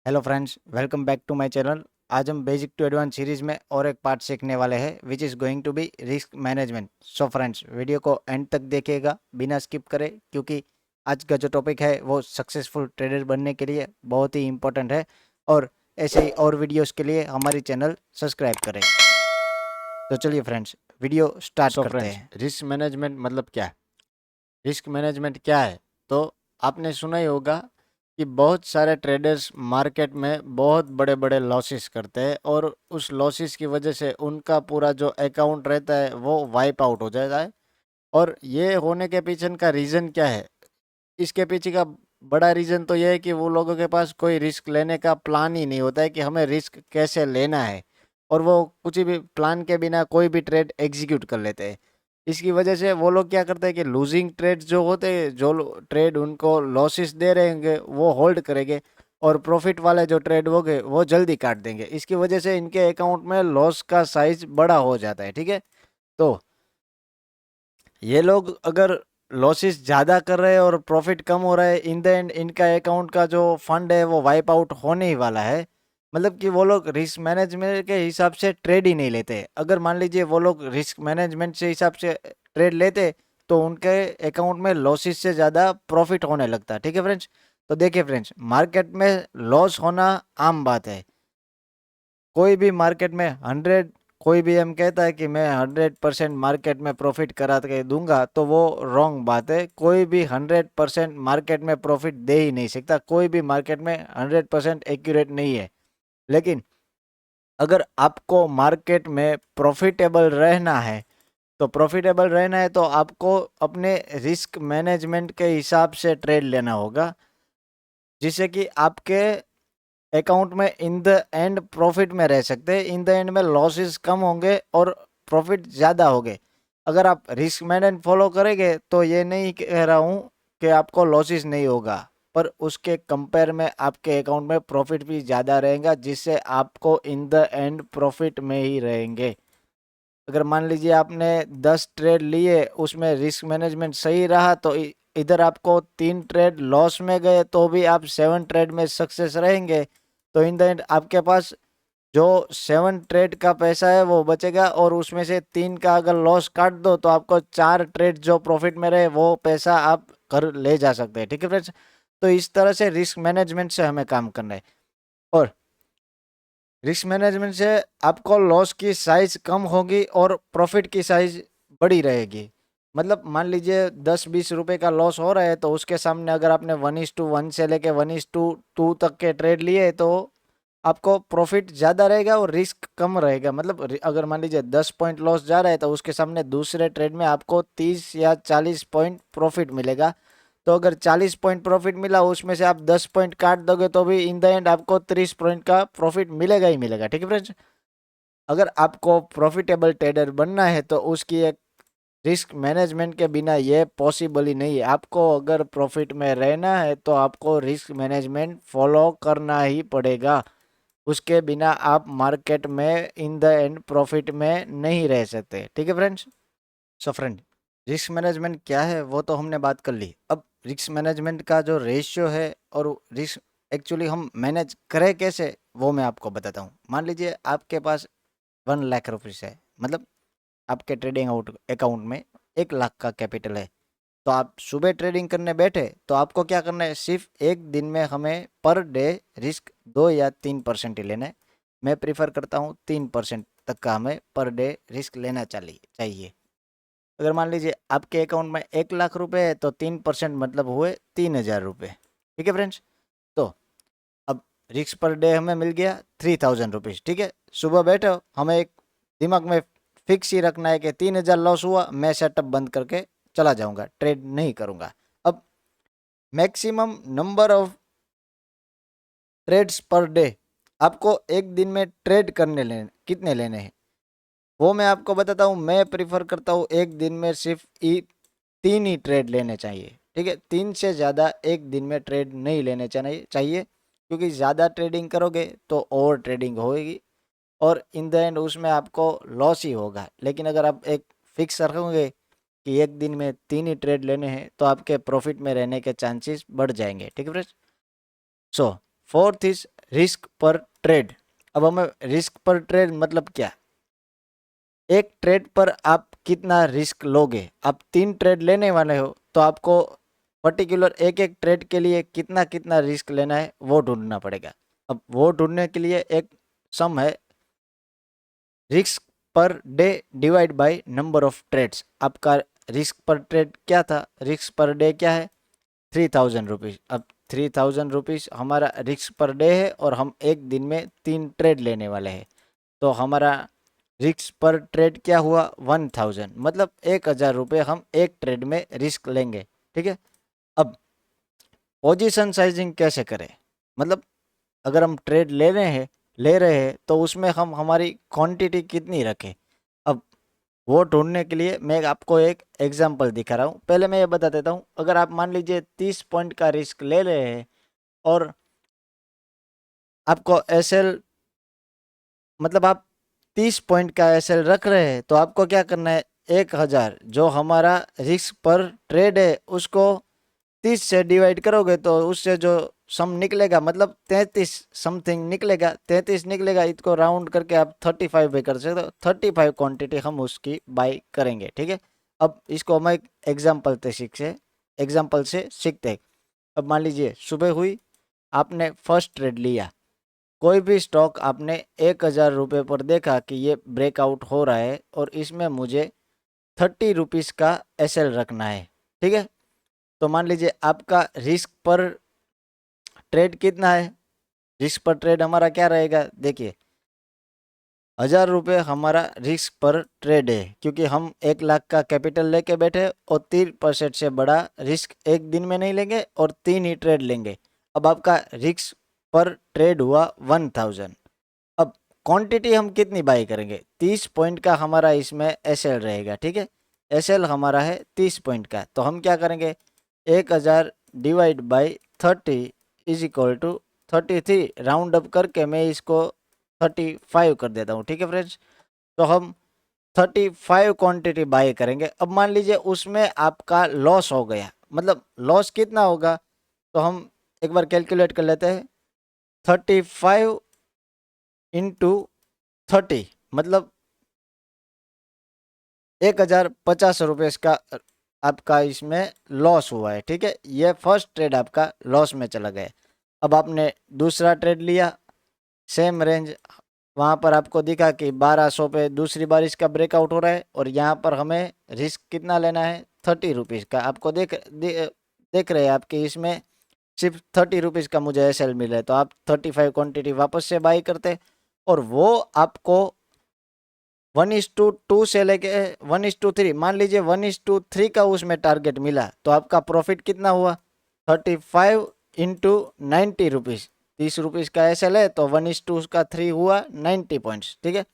Hello friends, welcome back to my channel. आज हम basic to advance series में और एक पार्ट सीखने वाले हैं which is going to be risk management. So friends, video को एंड तक देखिएगा बिना स्किप करे, क्योंकि आज का जो टॉपिक है वो सक्सेसफुल ट्रेडर बनने के लिए बहुत ही इंपॉर्टेंट है। और ऐसे ही और वीडियोस के लिए हमारी चैनल सब्सक्राइब करें। तो चलिए फ्रेंड्स, वीडियो स्टार्ट करते फ्रेंड्स, हैं। रिस्क मैनेजमेंट मतलब क्या है? रिस्क मैनेजमेंट क्या है? तो आपने सुना ही होगा कि बहुत सारे ट्रेडर्स मार्केट में बहुत बड़े बड़े लॉसेस करते हैं और उस लॉसेस की वजह से उनका पूरा जो अकाउंट रहता है वो वाइप आउट हो जाता है। और ये होने के पीछे का रीज़न क्या है? इसके पीछे का बड़ा रीज़न तो ये है कि वो लोगों के पास कोई रिस्क लेने का प्लान ही नहीं होता है कि हमें रिस्क कैसे लेना है, और वो कुछ भी प्लान के बिना कोई भी ट्रेड एग्जीक्यूट कर लेते हैं। इसकी वजह से वो लोग क्या करते हैं कि लूजिंग ट्रेड जो होते हैं, जो ट्रेड उनको लॉसेस दे रहे होंगे वो होल्ड करेंगे, और प्रॉफिट वाले जो ट्रेड होंगे वो जल्दी काट देंगे। इसकी वजह से इनके अकाउंट में लॉस का साइज बड़ा हो जाता है। ठीक है, तो ये लोग अगर लॉसेस ज़्यादा कर रहे हैं और प्रॉफिट कम हो रहा है, इन द एंड इनका अकाउंट का जो फंड है वो वाइप आउट होने ही वाला है। मतलब कि वो लोग रिस्क मैनेजमेंट के हिसाब से ट्रेड ही नहीं लेते। अगर मान लीजिए वो लोग रिस्क मैनेजमेंट से हिसाब से ट्रेड लेते तो उनके अकाउंट में लॉसेस से ज़्यादा प्रॉफिट होने लगता। ठीक है फ्रेंड्स, तो देखिए फ्रेंड्स, मार्केट में लॉस होना आम बात है। कोई भी मार्केट में 100, कोई भी हम कहता है कि मैं 100% मार्केट में प्रॉफिट करा के दूंगा, तो वो रॉन्ग बात है। कोई भी 100% मार्केट में प्रॉफिट दे ही नहीं सकता। कोई भी मार्केट में 100% एक्यूरेट नहीं है। लेकिन अगर आपको मार्केट में प्रॉफिटेबल रहना है, तो प्रॉफिटेबल रहना है तो आपको अपने रिस्क मैनेजमेंट के हिसाब से ट्रेड लेना होगा, जिससे कि आपके अकाउंट में इन द एंड प्रॉफिट में रह सकते हैं। इन द एंड में लॉसेस कम होंगे और प्रॉफिट ज़्यादा होंगे। अगर आप रिस्क मैनेजमेंट फॉलो करेंगे तो ये नहीं कह रहा हूँ कि आपको लॉसेस नहीं होगा, पर उसके कंपेयर में आपके अकाउंट में प्रॉफिट भी ज़्यादा रहेगा, जिससे आपको इन द एंड प्रॉफिट में ही रहेंगे। अगर मान लीजिए आपने 10 ट्रेड लिए, उसमें रिस्क मैनेजमेंट सही रहा, तो इधर आपको 3 ट्रेड लॉस में गए तो भी आप 7 ट्रेड में सक्सेस रहेंगे। तो इन द एंड आपके पास जो 7 ट्रेड का पैसा है वो बचेगा, और उसमें से 3 का अगर लॉस काट दो तो आपको 4 ट्रेड जो प्रॉफिट में रहे वो पैसा आप घर ले जा सकते हैं। ठीक है फ्रेंड्स, तो इस तरह से रिस्क मैनेजमेंट से हमें काम करना है। और रिस्क मैनेजमेंट से आपको लॉस की साइज कम होगी और प्रॉफिट की साइज बड़ी रहेगी। मतलब मान लीजिए 10-20 रुपए का लॉस हो रहा है, तो उसके सामने अगर आपने 1:1 से लेके 1:2 तक के ट्रेड लिए तो आपको प्रॉफिट ज़्यादा रहेगा और रिस्क कम रहेगा। मतलब अगर मान लीजिए 10 पॉइंट लॉस जा रहा है, तो उसके सामने दूसरे ट्रेड में आपको 30 या 40 पॉइंट प्रॉफिट मिलेगा। तो अगर 40 पॉइंट प्रॉफिट मिला, उसमें से आप 10 पॉइंट काट दोगे तो भी इन द एंड आपको 30 पॉइंट का प्रॉफिट मिलेगा ही मिलेगा। ठीक है फ्रेंड्स, अगर आपको प्रॉफिटेबल ट्रेडर बनना है तो उसकी एक रिस्क मैनेजमेंट के बिना ये पॉसिबल ही नहीं है। आपको अगर प्रॉफिट में रहना है तो आपको रिस्क मैनेजमेंट फॉलो करना ही पड़ेगा। उसके बिना आप मार्केट में इन द एंड प्रॉफिट में नहीं रह सकते। ठीक है friends, so friend, risk management क्या है वो तो हमने बात कर ली। अब रिस्क मैनेजमेंट का जो रेशियो है और रिस्क एक्चुअली हम मैनेज करें कैसे, वो मैं आपको बताता हूँ। मान लीजिए आपके पास 1 लाख रुपीज़ है, मतलब आपके ट्रेडिंग आउट अकाउंट में 1 लाख का कैपिटल है। तो आप सुबह ट्रेडिंग करने बैठे तो आपको क्या करना है, सिर्फ एक दिन में हमें पर डे रिस्क 2 या 3% ही लेना है। मैं प्रीफर करता हूँ 3% तक का हमें पर डे रिस्क लेना चाहिए। अगर मान लीजिए आपके अकाउंट में 1 लाख रुपए है, तो 3% मतलब हुए 3,000 रुपये। ठीक है फ्रेंड्स, तो अब रिस्क पर डे हमें मिल गया 3,000 रुपीज़। ठीक है, सुबह बैठो, हमें एक दिमाग में फिक्स ही रखना है कि 3,000 लॉस हुआ, मैं सेटअप बंद करके चला जाऊंगा, ट्रेड नहीं करूंगा। अब maximum number of trades per day आपको एक दिन में ट्रेड करने लेने कितने लेने हैं, वो मैं आपको बताता हूँ। मैं प्रीफर करता हूँ एक दिन में सिर्फ 3 ही ट्रेड लेने चाहिए। ठीक है, 3 से ज़्यादा एक दिन में ट्रेड नहीं लेने चाहिए, क्योंकि ज़्यादा ट्रेडिंग करोगे तो ओवर ट्रेडिंग होएगी और इन द एंड उसमें आपको लॉस ही होगा। लेकिन अगर आप एक फिक्स रखोगे कि एक दिन में 3 ही ट्रेड लेने हैं, तो आपके प्रॉफिट में रहने के चांसेस बढ़ जाएंगे। ठीक है friends, so fourth is risk per trade. अब हमें रिस्क पर ट्रेड मतलब क्या, एक ट्रेड पर आप कितना रिस्क लोगे। आप 3 ट्रेड लेने वाले हो तो आपको पर्टिकुलर एक एक ट्रेड के लिए कितना कितना रिस्क लेना है वो ढूंढना पड़ेगा। अब वो ढूंढने के लिए एक सम है, risk per day divide by number of trades. आपका रिस्क पर ट्रेड क्या था, रिस्क पर डे क्या है, 3000 रुपीज़। अब 3000 रुपीज़ हमारा रिस्क पर डे है और हम एक दिन में 3 ट्रेड लेने वाले हैं, तो हमारा रिस्क पर ट्रेड क्या हुआ, 1000, मतलब 1000 रुपये हम एक ट्रेड में रिस्क लेंगे। ठीक है। अब पोजीशन साइजिंग कैसे करें, मतलब अगर हम ट्रेड ले रहे हैं तो उसमें हम हमारी क्वांटिटी कितनी रखें। अब वो ढूंढने के लिए मैं आपको एक एग्जांपल दिखा रहा हूँ। पहले मैं ये बता देता हूँ, अगर आप मान लीजिए 30 पॉइंट का रिस्क ले रहे हैं और आपको एसएल, मतलब आप 30 पॉइंट का एसएल रख रहे हैं, तो आपको क्या करना है, 1000 जो हमारा रिस्क पर ट्रेड है उसको 30 से डिवाइड करोगे तो उससे जो सम निकलेगा, मतलब 33 समथिंग निकलेगा, 33 निकलेगा। इसको राउंड करके आप 35 भी कर सकते हो। 35 क्वांटिटी हम उसकी बाई करेंगे। ठीक है। अब इसको हम एक एग्जाम्पल से सीखते हैं। अब मान लीजिए सुबह हुई, आपने फर्स्ट ट्रेड लिया, कोई भी स्टॉक आपने 1000 रुपये पर देखा कि ये ब्रेकआउट हो रहा है और इसमें मुझे 30 रुपीज़ का एसएल रखना है। ठीक है। तो मान लीजिए आपका रिस्क पर ट्रेड कितना है, रिस्क पर ट्रेड हमारा क्या रहेगा, देखिए 1000 रुपये हमारा रिस्क पर ट्रेड है, क्योंकि हम 1 लाख का कैपिटल लेके बैठे और 3% से बड़ा रिस्क एक दिन में नहीं लेंगे और 3 ही ट्रेड लेंगे। अब आपका रिस्क पर ट्रेड हुआ 1000। अब क्वांटिटी हम कितनी बाई करेंगे, 30 पॉइंट का हमारा इसमें एसएल रहेगा। ठीक है। एसएल हमारा है 30 पॉइंट का, तो हम क्या करेंगे, 1000 divide by 30 is equal to 33। Round up करके मैं इसको 35 कर देता हूँ। ठीक है फ्रेंड्स। तो हम 35 क्वांटिटी बाई करेंगे। अब मान लीजिए उसमें आपका लॉस हो गया, मतलब लॉस कितना होगा, तो हम एक बार कैलकुलेट कर लेते हैं। 35 इंटू 30 मतलब 1050 रुपये का आपका इसमें लॉस हुआ है। ठीक है। ये फर्स्ट ट्रेड आपका लॉस में चला गया। अब आपने दूसरा ट्रेड लिया, सेम रेंज, वहाँ पर आपको दिखा कि 1200 पे दूसरी बार इसका ब्रेकआउट हो रहा है और यहाँ पर हमें रिस्क कितना लेना है, 30 रुपीज़ का। आपको देख रहे हैं आपके इसमें सिर्फ 30 रुपीज़ का मुझे एसएल मिल रहा है, तो आप 35 क्वांटिटी वापस से बाई करते और वो आपको 1:2 से लेके 1:3, मान लीजिए 1:3 का उसमें टारगेट मिला, तो आपका प्रॉफिट कितना हुआ, 35 इंटू 90 रुपीज़। 30 रुपीज़ का एसएल है तो 1:2 का 3 हुआ 90 पॉइंट्स। ठीक है।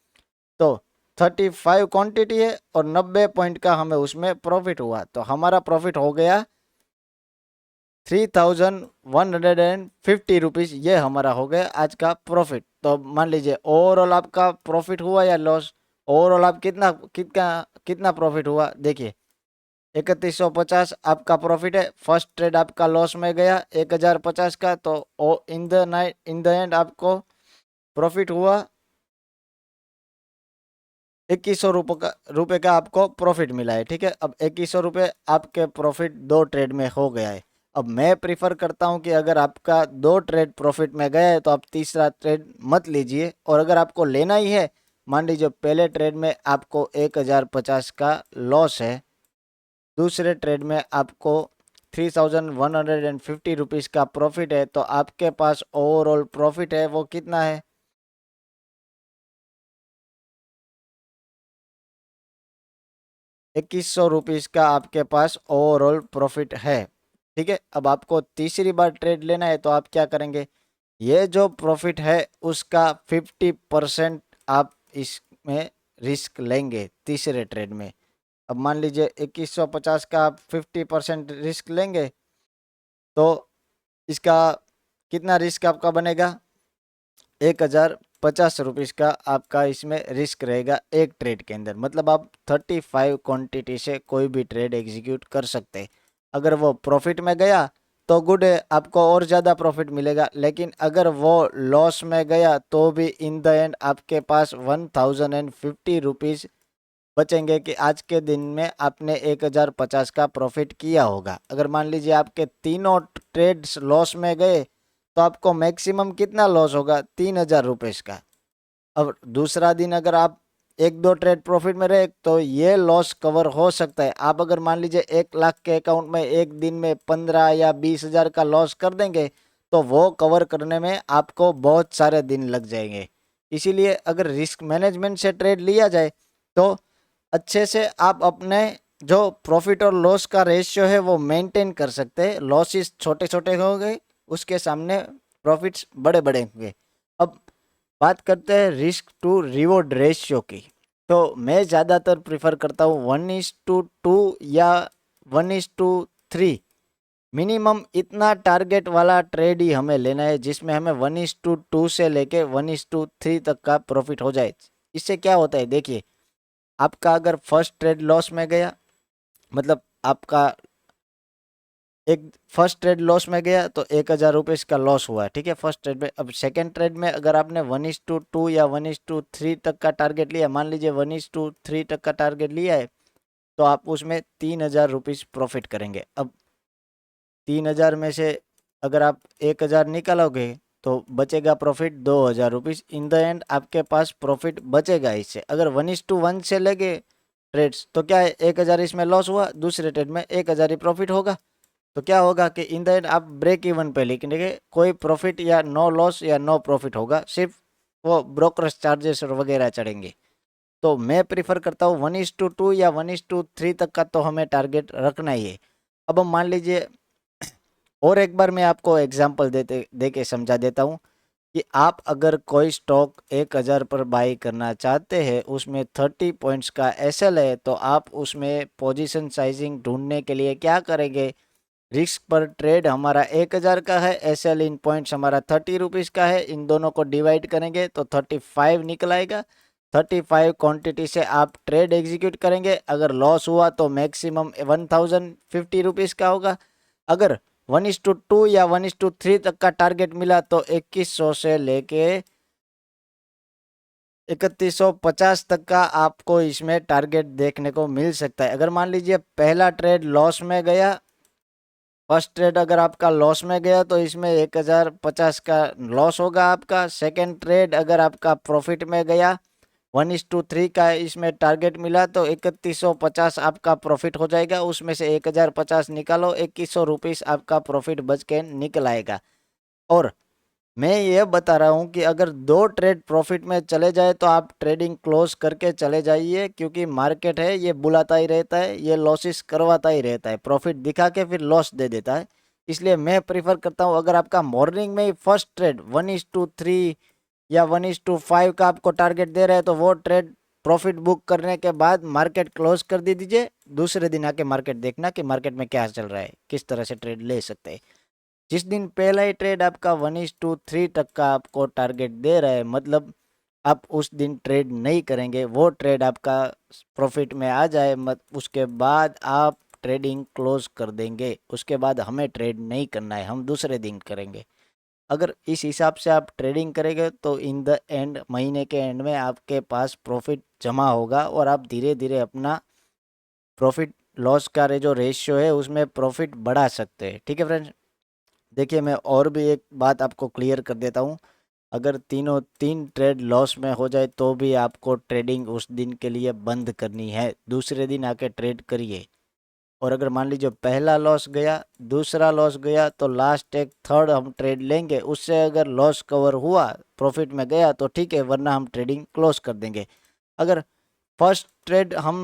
तो 35 क्वांटिटी है और 90 पॉइंट का हमें उसमें प्रॉफिट हुआ, तो हमारा प्रॉफिट हो गया 3150 रुपीज़। ये हमारा हो गया आज का प्रॉफिट। तो मान लीजिए ओवरऑल आपका प्रॉफिट हुआ या लॉस, ओवरऑल आप कितना कितना कितना प्रॉफिट हुआ, देखिए 3150 आपका प्रॉफिट है। फर्स्ट ट्रेड आपका लॉस में गया 1050 का, तो इन द एंड आपको प्रॉफिट हुआ 2100 रुपये का आपको प्रॉफिट मिला है। ठीक है। अब 2100 रुपये आपके प्रॉफिट 2 ट्रेड में हो गया है। अब मैं प्रीफर करता हूं कि अगर आपका 2 ट्रेड प्रॉफिट में गया है तो आप तीसरा ट्रेड मत लीजिए, और अगर आपको लेना ही है, मान लीजिए पहले ट्रेड में आपको 1050 का लॉस है, दूसरे ट्रेड में आपको 3150 रुपीज़ का प्रॉफिट है, तो आपके पास ओवरऑल प्रॉफिट है वो कितना है, 2100 रुपीज़ का आपके पास ओवरऑल प्रॉफिट है। ठीक है। अब आपको तीसरी बार ट्रेड लेना है तो आप क्या करेंगे, ये जो प्रॉफिट है उसका 50% आप इसमें रिस्क लेंगे तीसरे ट्रेड में। अब मान लीजिए 2150 का आप 50% रिस्क लेंगे, तो इसका कितना रिस्क आपका बनेगा, 1050 रुपीज़ का आपका इसमें रिस्क रहेगा एक ट्रेड के अंदर। मतलब आप 35 क्वांटिटी से कोई भी ट्रेड एग्जीक्यूट कर सकते हैं। अगर वो प्रॉफिट में गया तो गुड है, आपको और ज़्यादा प्रॉफिट मिलेगा। लेकिन अगर वो लॉस में गया तो भी इन द एंड आपके पास 1050 रुपीज़ बचेंगे कि आज के दिन में आपने 1050 का प्रॉफिट किया होगा। अगर मान लीजिए आपके तीनों ट्रेड्स लॉस में गए तो आपको मैक्सिमम कितना लॉस होगा? 3000 रुपये का। अब दूसरा दिन अगर आप एक दो ट्रेड प्रॉफिट में रहे तो ये लॉस कवर हो सकता है। आप अगर मान लीजिए 1 लाख के अकाउंट में एक दिन में 15 या 20 हज़ार का लॉस कर देंगे तो वो कवर करने में आपको बहुत सारे दिन लग जाएंगे। इसीलिए अगर रिस्क मैनेजमेंट से ट्रेड लिया जाए तो अच्छे से आप अपने जो प्रॉफिट और लॉस का रेशियो है वो मेंटेन कर सकते हैं। लॉसेस छोटे छोटे होंगे, उसके सामने प्रॉफिट्स बड़े बड़े होंगे। अब बात करते हैं रिस्क टू रिवॉर्ड रेशियो की। तो मैं ज़्यादातर प्रिफर करता हूँ 1:2 या 1:3। मिनिमम इतना टारगेट वाला ट्रेड ही हमें लेना है जिसमें हमें 1:2 से लेके 1:3 तक का प्रॉफिट हो जाए। इससे क्या होता है, देखिए, आपका अगर फर्स्ट ट्रेड लॉस में गया, मतलब आपका एक फर्स्ट ट्रेड लॉस में गया तो 1000 रुपये का लॉस हुआ, ठीक है, फर्स्ट ट्रेड में। अब सेकेंड ट्रेड में अगर आपने 1:2 या 1:3 तक का टारगेट लिया, मान लीजिए 1:3 तक का टारगेट लिया है, तो आप उसमें 3000 रुपीज़ प्रॉफिट करेंगे। अब 3000 में से अगर आप 1000 निकालोगे तो बचेगा profit 2000 rupees. In the end आपके पास प्रॉफिट बचेगा इससे। अगर 1:1 से लगे ट्रेड्स तो क्या है, 1000 इसमें लॉस हुआ, दूसरे ट्रेड में 1000 ही प्रॉफिट होगा। तो क्या होगा कि इन द एंड आप ब्रेक इवन पे लिखेंगे, कोई प्रॉफिट या नो लॉस या नो प्रॉफिट होगा, सिर्फ वो ब्रोकर्स चार्जेस और वगैरह चढ़ेंगे। तो मैं प्रीफर करता हूँ 1:2 या 1:3 तक का तो हमें टारगेट रखना ही है। अब हम मान लीजिए, और एक बार मैं आपको एग्जांपल दे के समझा देता हूँ कि आप अगर कोई स्टॉक 1000 पर बाई करना चाहते हैं, उसमें 30 पॉइंट्स का एसएल है, तो आप उसमें पोजीशन साइजिंग ढूंढने के लिए क्या करेंगे, रिस्क पर ट्रेड हमारा 1000 का है, एसएल इन पॉइंट्स हमारा 30 रुपीज़ का है, इन दोनों को डिवाइड करेंगे तो 35 निकल आएगा। 35 क्वांटिटी से आप ट्रेड एग्जीक्यूट करेंगे। अगर लॉस हुआ तो मैक्सिमम 1050 रुपीज़ का होगा। अगर 1:2 या 1:3 तक का टारगेट मिला तो 2100 से लेके 3150 तक का आपको इसमें टारगेट देखने को मिल सकता है। अगर मान लीजिए पहला ट्रेड लॉस में गया, फर्स्ट ट्रेड अगर आपका लॉस में गया तो इसमें 1050 का लॉस होगा आपका। सेकंड ट्रेड अगर आपका प्रॉफिट में गया, 1:3 का इसमें टारगेट मिला तो 3150 आपका प्रॉफिट हो जाएगा। उसमें से 1050 निकालो, 2100 रुपीज़ आपका प्रॉफिट बच के निकल आएगा। और मैं ये बता रहा हूँ कि अगर दो ट्रेड प्रॉफिट में चले जाए तो आप ट्रेडिंग क्लोज करके चले जाइए, क्योंकि मार्केट है ये बुलाता ही रहता है, ये लॉसेस करवाता ही रहता है, प्रॉफिट दिखा के फिर लॉस दे देता है। इसलिए मैं प्रीफर करता हूँ, अगर आपका मॉर्निंग में ही फर्स्ट ट्रेड 1:3 या 1:5 का आपको टारगेट दे रहे हैं तो वो ट्रेड प्रॉफिट बुक करने के बाद मार्केट क्लोज कर दी दीजिए। दूसरे दिन आके मार्केट देखना कि मार्केट में क्या चल रहा है, किस तरह से ट्रेड ले सकते हैं। जिस दिन पहला ही ट्रेड आपका 1:3 तक का आपको टारगेट दे रहा है, मतलब आप उस दिन ट्रेड नहीं करेंगे, वो ट्रेड आपका प्रॉफिट में आ जाए, मत उसके बाद आप ट्रेडिंग क्लोज कर देंगे। उसके बाद हमें ट्रेड नहीं करना है, हम दूसरे दिन करेंगे। अगर इस हिसाब से आप ट्रेडिंग करेंगे तो इन द एंड, महीने के एंड में आपके पास प्रॉफिट जमा होगा और आप धीरे धीरे अपना प्रॉफिट लॉस का जो रेशियो है उसमें प्रॉफिट बढ़ा सकते हैं। ठीक है फ्रेंड्स, देखिए मैं और भी एक बात आपको क्लियर कर देता हूँ। अगर तीन ट्रेड लॉस में हो जाए तो भी आपको ट्रेडिंग उस दिन के लिए बंद करनी है, दूसरे दिन आके ट्रेड करिए। और अगर मान लीजिए पहला लॉस गया, दूसरा लॉस गया, तो लास्ट एक थर्ड हम ट्रेड लेंगे, उससे अगर लॉस कवर हुआ, प्रॉफिट में गया तो ठीक है, वरना हम ट्रेडिंग क्लोज कर देंगे। अगर फर्स्ट ट्रेड हम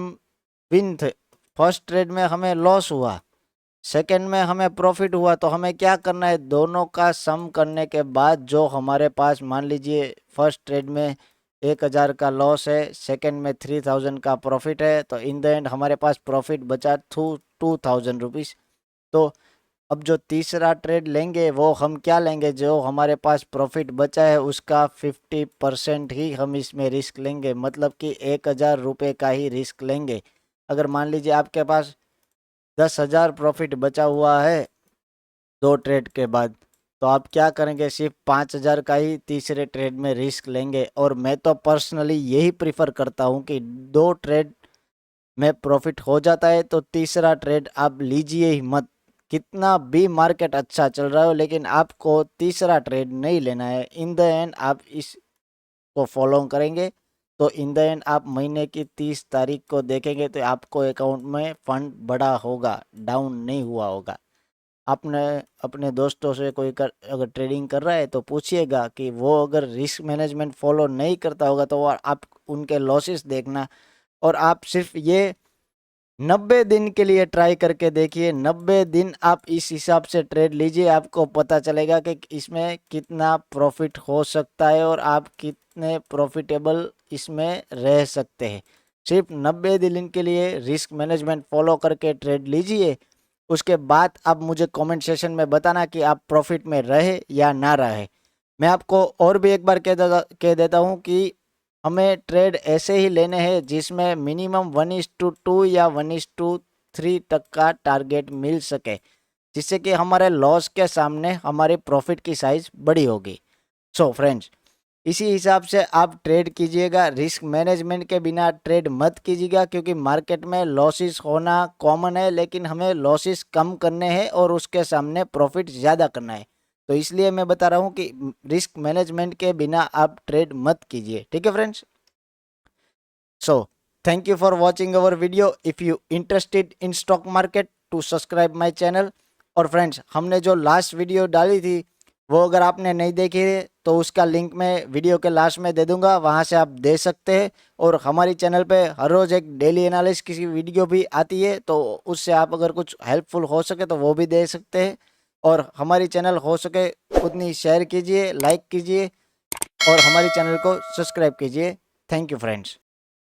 विन थे, फर्स्ट ट्रेड में हमें लॉस हुआ, सेकंड में हमें प्रॉफिट हुआ, तो हमें क्या करना है, दोनों का सम करने के बाद जो हमारे पास, मान लीजिए फर्स्ट ट्रेड में 1000 का लॉस है, सेकंड में 3000 का प्रॉफिट है, तो इन द एंड हमारे पास प्रॉफिट बचा 2000 रुपीज़। तो अब जो तीसरा ट्रेड लेंगे वो हम क्या लेंगे, जो हमारे पास प्रॉफिट बचा है उसका 50% ही हम इसमें रिस्क लेंगे, मतलब कि 1000 रुपये का ही रिस्क लेंगे। अगर मान लीजिए आपके पास 10,000 प्रॉफिट बचा हुआ है 2 ट्रेड के बाद, तो आप क्या करेंगे, सिर्फ 5,000 का ही तीसरे ट्रेड में रिस्क लेंगे। और मैं तो पर्सनली यही प्रीफर करता हूँ कि 2 ट्रेड में प्रॉफिट हो जाता है तो तीसरा ट्रेड आप लीजिए ही मत। कितना भी मार्केट अच्छा चल रहा हो, लेकिन आपको तीसरा ट्रेड नहीं लेना है। इन द एंड आप इसको फॉलो करेंगे तो इन द एंड आप महीने की 30 तारीख को देखेंगे तो आपको अकाउंट में फंड बड़ा होगा, डाउन नहीं हुआ होगा। आपने अपने दोस्तों से कोई अगर ट्रेडिंग कर रहा है तो पूछिएगा कि वो अगर रिस्क मैनेजमेंट फॉलो नहीं करता होगा तो आप उनके लॉसेस देखना। और आप सिर्फ ये 90 दिन के लिए ट्राई करके देखिए। 90 दिन आप इस हिसाब से ट्रेड लीजिए, आपको पता चलेगा कि इसमें कितना प्रॉफिट हो सकता है और आप कितने प्रॉफिटेबल इसमें रह सकते हैं। सिर्फ 90 दिन के लिए रिस्क मैनेजमेंट फॉलो करके ट्रेड लीजिए। उसके बाद आप मुझे कमेंट सेशन में बताना कि आप प्रॉफिट में रहे या ना रहे। मैं आपको और भी एक बार कह देता हूँ कि हमें ट्रेड ऐसे ही लेने हैं जिसमें मिनिमम 1:2 या 1:3 तक का टारगेट मिल सके, जिससे कि हमारे लॉस के सामने हमारी प्रॉफिट की साइज बड़ी होगी। सो फ्रेंड्स, इसी हिसाब से आप ट्रेड कीजिएगा। रिस्क मैनेजमेंट के बिना ट्रेड मत कीजिएगा, क्योंकि मार्केट में लॉसेस होना कॉमन है, लेकिन हमें लॉसेस कम करने हैं और उसके सामने प्रॉफिट ज़्यादा करना है। तो इसलिए मैं बता रहा हूँ कि रिस्क मैनेजमेंट के बिना आप ट्रेड मत कीजिए। ठीक है friends? So thank you for watching our video. If you interested in stock market to subscribe my channel. और फ्रेंड्स, हमने जो लास्ट वीडियो डाली थी वो अगर आपने नहीं देखी है तो उसका लिंक मैं वीडियो के लास्ट में दे दूंगा, वहां से आप दे सकते हैं। और हमारी चैनल पे हर रोज़ एक डेली एनालिसिस की वीडियो भी आती है, तो उससे आप अगर कुछ हेल्पफुल हो सके तो वो भी दे सकते हैं। और हमारी चैनल हो सके उतनी शेयर कीजिए, लाइक कीजिए और हमारी चैनल को सब्सक्राइब कीजिए। Thank you friends.